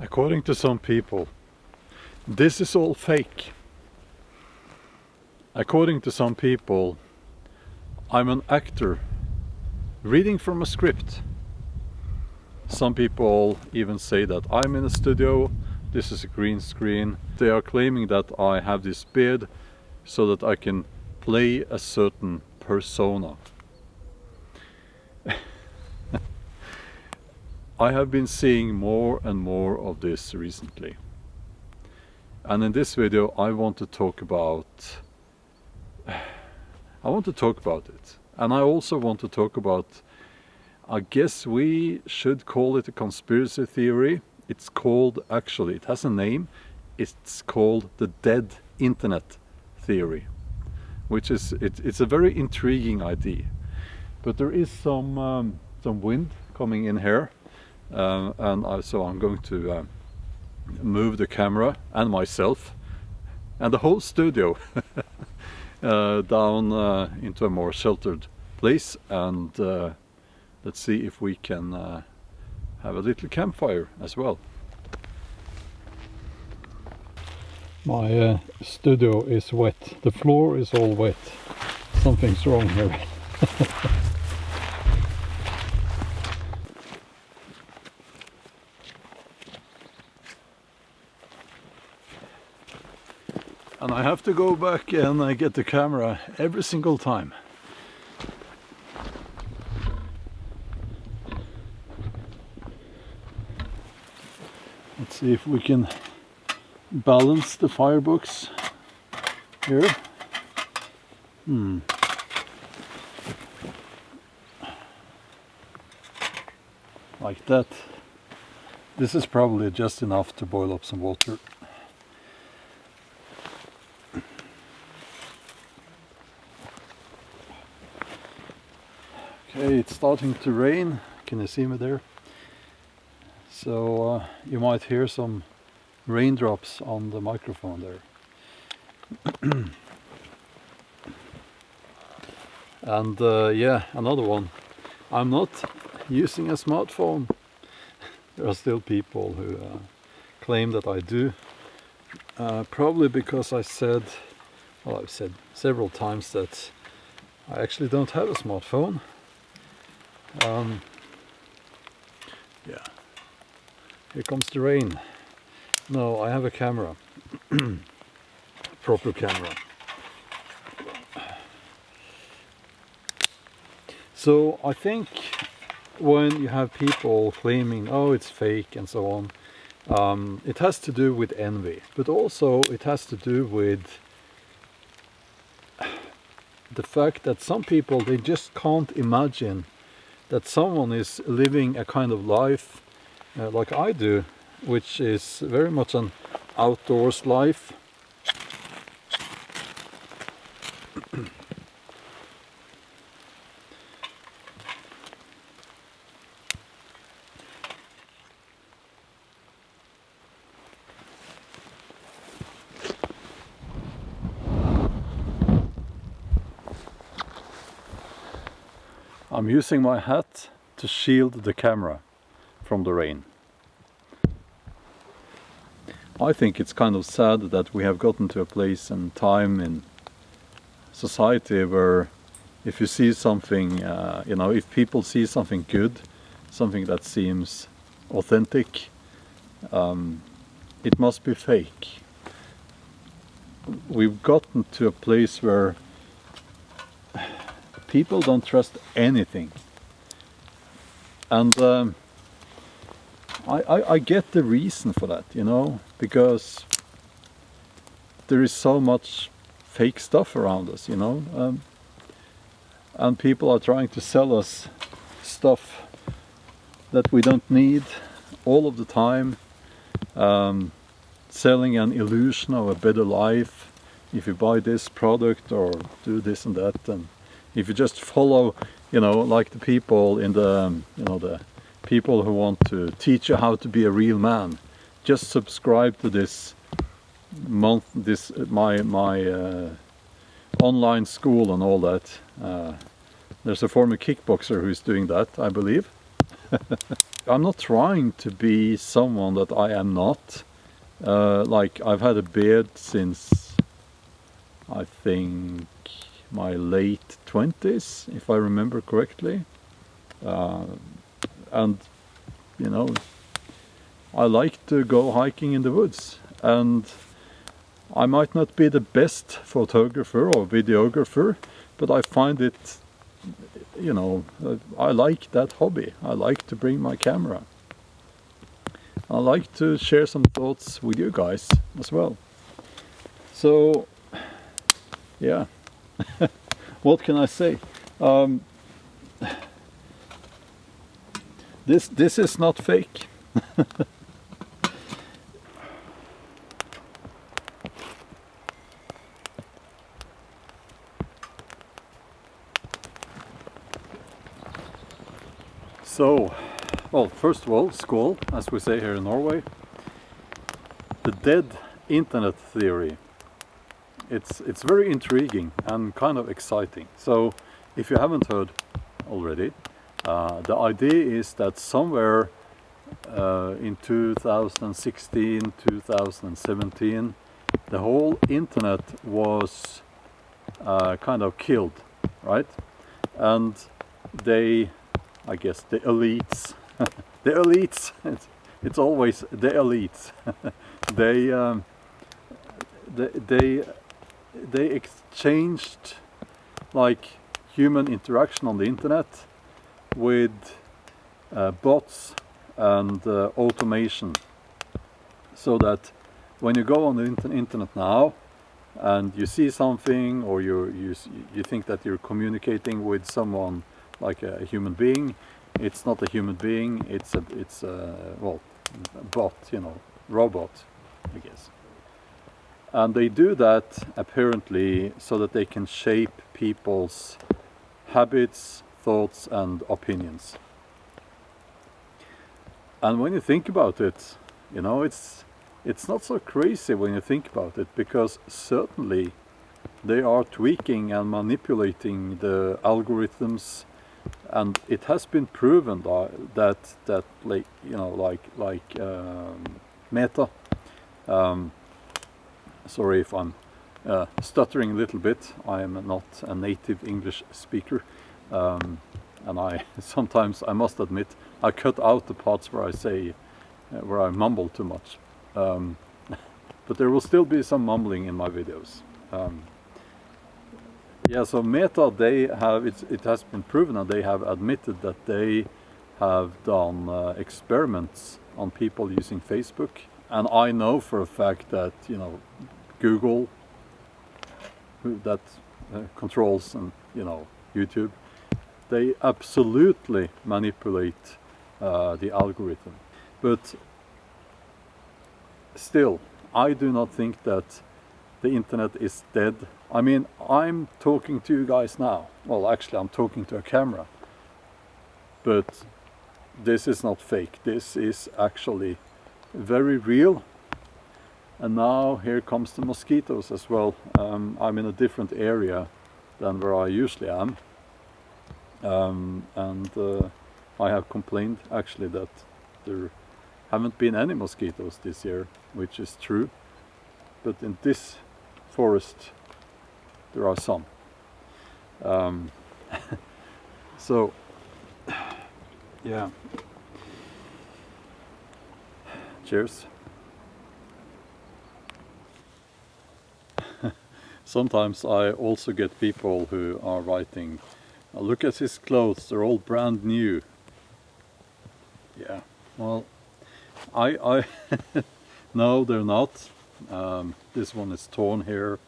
According to some people, this is all fake. According to some people, I'm an actor reading from a script. Some people even say that I'm in a studio, this is a green screen. They are claiming that I have this beard so that I can play a certain persona. I have been seeing more and more of this recently. And in this video I want to talk about it. And I also want to talk about, I guess we should call it a conspiracy theory. It's called, actually, it has a name. It's called the dead internet theory, which is, it's a very intriguing idea. But there is some wind coming in here, so I'm going to move the camera and myself and the whole studio down into a more sheltered place, and let's see if we can have a little campfire as well. My studio is wet. The floor is all wet. Something's wrong here. And I have to go back and get the camera every single time. Let's see if we can balance the firebox here. Like that. This is probably just enough to boil up some water. Okay, it's starting to rain. Can you see me there? So you might hear some raindrops on the microphone there. And yeah, another one. I'm not using a smartphone. There are still people who claim that I do. Probably because I've said several times that I actually don't have a smartphone. Yeah, here comes the rain. No, I have a camera, proper camera. So I think when you have people claiming, oh, it's fake and so on, it has to do with envy, but also it has to do with the fact that some people, they just can't imagine that someone is living a kind of life like I do, which is very much an outdoors life. I'm using my hat to shield the camera from the rain. I think it's kind of sad that we have gotten to a place and time in society where if you see something, if people see something good, something that seems authentic, it must be fake. We've gotten to a place where people don't trust anything. And I get the reason for that, because there is so much fake stuff around us, and people are trying to sell us stuff that we don't need all of the time, selling an illusion of a better life if you buy this product or do this and that, and if you just follow, like the people in the people who want to teach you how to be a real man, just subscribe to this my online school and all that. There's a former kickboxer who's doing that, I believe. I'm not trying to be someone that I am not. Like, I've had a beard since I think my late 20s, if I remember correctly. And you know, I like to go hiking in the woods, and I might not be the best photographer or videographer, but I find it, you know, I like that hobby. I like to bring my camera. I like to share some thoughts with you guys as well. So, yeah, what can I say? This is not fake. So, well, first of all, skål, as we say here in Norway. The dead internet theory. It's very intriguing and kind of exciting. So, if you haven't heard already, the idea is that somewhere in 2016, 2017, the whole internet was kind of killed, right? And they, I guess, the elites, the elites, it's always the elites, they exchanged like human interaction on the internet with bots and automation, so that when you go on the internet now and you see something, or you think that you're communicating with someone like a human being, it's not a human being, it's a well, a bot, you know, robot, I guess. And they do that apparently so that they can shape people's habits, thoughts and opinions. And when you think about it, you know, it's not so crazy when you think about it, because certainly they are tweaking and manipulating the algorithms, and it has been proven that like, you know, like Meta. Sorry if I'm stuttering a little bit. I am not a native English speaker, and I sometimes, I must admit, I cut out the parts where I say where I mumble too much. But there will still be some mumbling in my videos. Yeah, so Meta, they have, it has been proven, and they have admitted that they have done experiments on people using Facebook. And I know for a fact that, you know, Google, that controls, and, you know, YouTube, they absolutely manipulate the algorithm. But still, I do not think that the internet is dead. I mean, I'm talking to you guys now. Well, actually, I'm talking to a camera. But this is not fake. This is actually very real. And now here comes the mosquitoes as well. I'm in a different area than where I usually am. I have complained actually that there haven't been any mosquitoes this year, which is true. But in this forest there are some. So, yeah. Cheers. Sometimes I also get people who are writing, look at his clothes, they're all brand new. Yeah, well, I no, they're not. This one is torn here.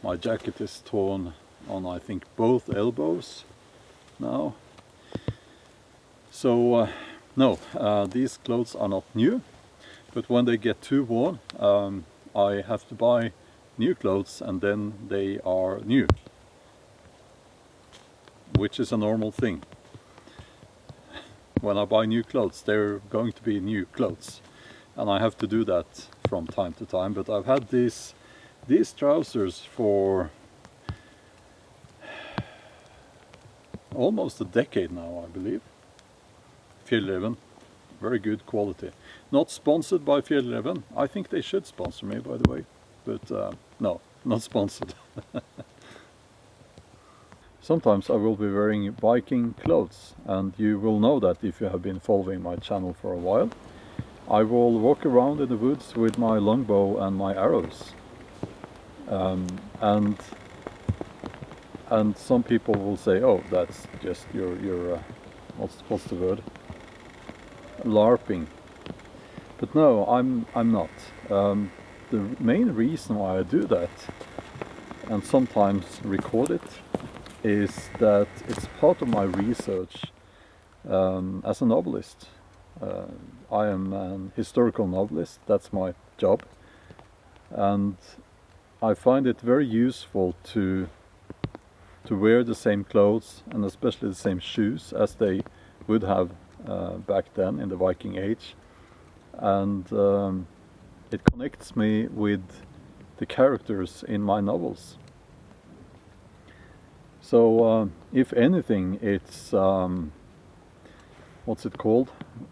My jacket is torn on, I think, both elbows now. So no, these clothes are not new, but when they get too worn, I have to buy new clothes, and then they are new, which is a normal thing. When I buy new clothes, they're going to be new clothes, and I have to do that from time to time. But I've had these trousers for almost a decade now, I believe. 11. very good quality. Not sponsored by Fjell 11. I think they should sponsor me, by the way, but no, not sponsored. Sometimes I will be wearing Viking clothes, and you will know that if you have been following my channel for a while. I will walk around in the woods with my longbow and my arrows, and some people will say, "Oh, that's just your what's the word? LARPing." But no, I'm not. The main reason why I do that, and sometimes record it, is that it's part of my research as a novelist. I am an historical novelist, that's my job, and I find it very useful to wear the same clothes, and especially the same shoes as they would have back then in the Viking Age, and it connects me with the characters in my novels. So if anything, it's what's it called?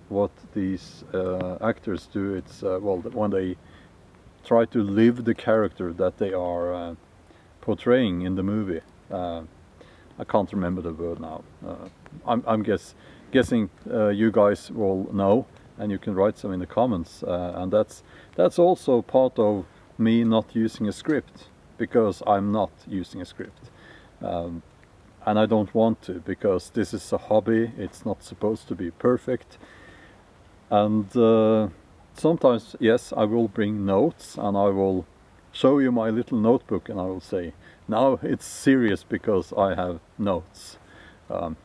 What these actors do, it's well, when they try to live the character that they are portraying in the movie. I can't remember the word now. I'm guessing you guys will know, and you can write some in the comments. And that's also part of me not using a script, because I'm not using a script. And I don't want to, because this is a hobby. It's not supposed to be perfect. And sometimes, yes, I will bring notes, and I will show you my little notebook, and I will say, now it's serious because I have notes. But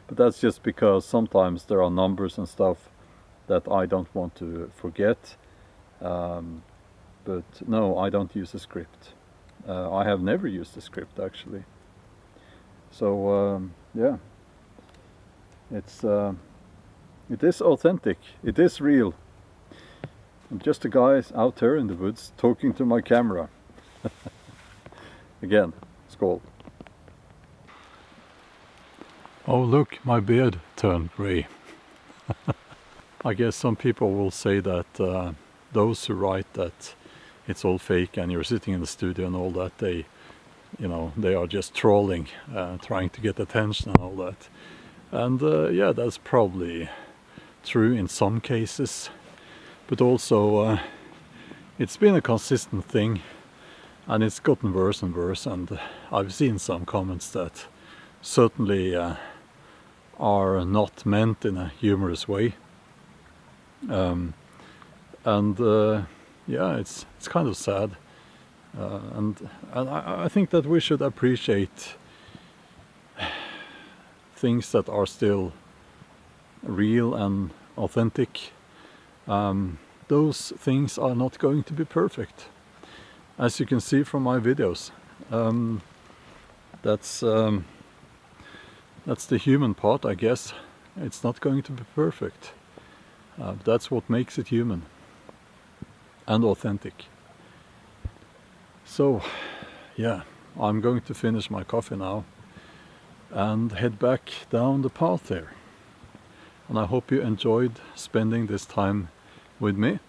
that's just because sometimes there are numbers and stuff that I don't want to forget. But no, I don't use a script. I have never used a script, actually. So yeah, it is authentic, it is real. I'm just a guy out here in the woods talking to my camera. Again, skål. Oh look, my beard turned grey. I guess some people will say that those who write that it's all fake and you're sitting in the studio and all that, they are just trolling, trying to get attention and all that. And yeah, that's probably true in some cases, but also it's been a consistent thing, and it's gotten worse and worse. And I've seen some comments that certainly are not meant in a humorous way, and yeah, it's kind of sad. And I think that we should appreciate things that are still real and authentic. Those things are not going to be perfect, as you can see from my videos. That's the human part, I guess. It's not going to be perfect. That's what makes it human and authentic. So, yeah, I'm going to finish my coffee now and head back down the path there. And I hope you enjoyed spending this time with me.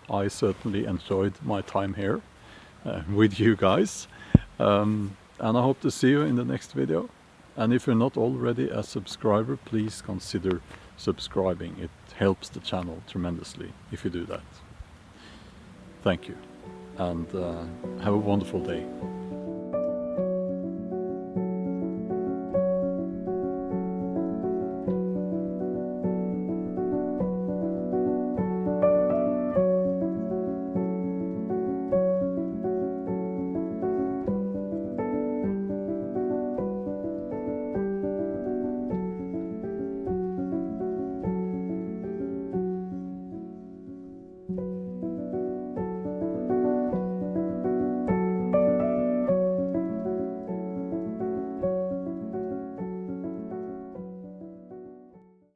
I certainly enjoyed my time here with you guys. And I hope to see you in the next video. And if you're not already a subscriber, please consider subscribing. It helps the channel tremendously if you do that. Thank you. And have a wonderful day.